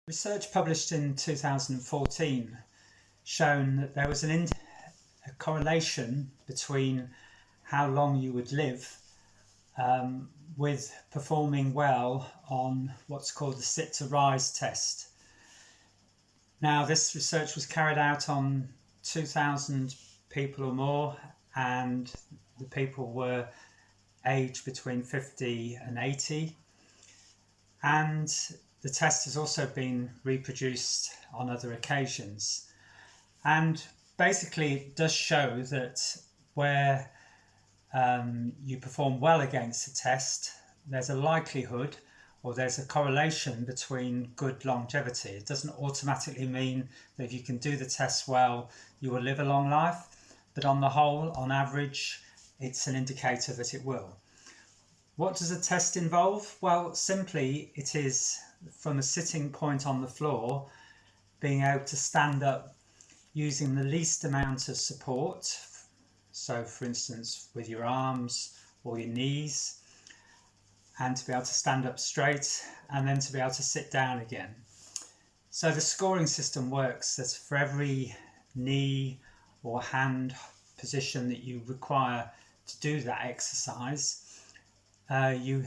Research published in 2014 shown that there was a correlation between how long you would live with performing well on what's called the Sit to Rise test. Now, this research was carried out on 2,000 people or more, and the people were aged between 50 and 80, and the test has also been reproduced on other occasions. And basically it does show that where you perform well against the test, there's a likelihood or there's a correlation between good longevity. It doesn't automatically mean that if you can do the test well, you will live a long life, but on the whole, on average, it's an indicator that it will. What does a test involve? Well, simply it is from a sitting point on the floor, being able to stand up using the least amount of support. So for instance, with your arms or your knees, and to be able to stand up straight and then to be able to sit down again. So the scoring system works that for every knee or hand position that you require to do that exercise, you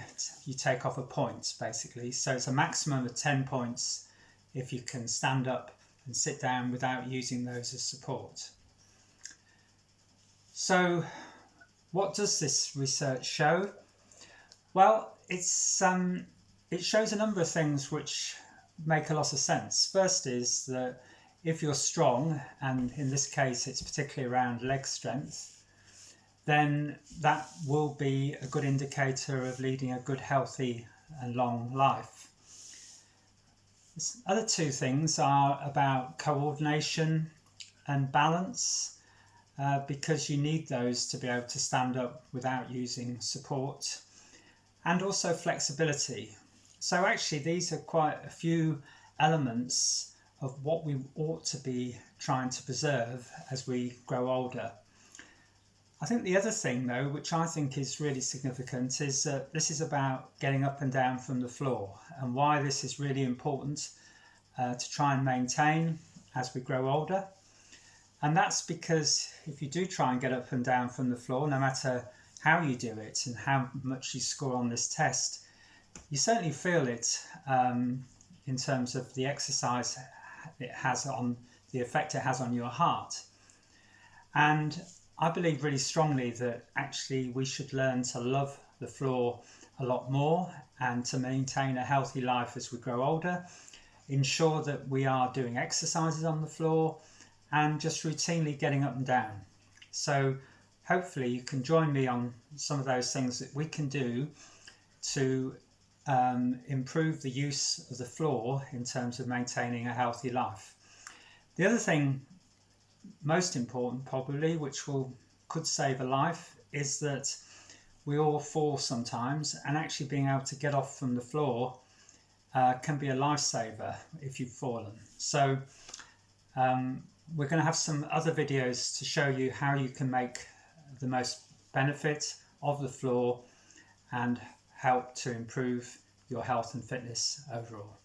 take off a point basically. So it's a maximum of 10 points if you can stand up and sit down without using those as support. So what does this research show? Well, it shows a number of things which make a lot of sense. First is that if you're strong, and in this case it's particularly around leg strength, then that will be a good indicator of leading a good, healthy and long life. The other two things are about coordination and balance, because you need those to be able to stand up without using support, and also flexibility. So actually these are quite a few elements of what we ought to be trying to preserve as we grow older. I think the other thing though, which I think is really significant, is that this is about getting up and down from the floor, and why this is really important to try and maintain as we grow older. And that's because if you do try and get up and down from the floor, no matter how you do it and how much you score on this test, you certainly feel it in terms of the exercise it has on, the effect it has on your heart. And I believe really strongly that actually we should learn to love the floor a lot more, and to maintain a healthy life as we grow older, ensure that we are doing exercises on the floor and just routinely getting up and down. So hopefully you can join me on some of those things that we can do to improve the use of the floor in terms of maintaining a healthy life. The other thing, most important probably, which could save a life, is that we all fall sometimes, and actually being able to get off from the floor can be a lifesaver if you've fallen. So we're going to have some other videos to show you how you can make the most benefit of the floor and help to improve your health and fitness overall.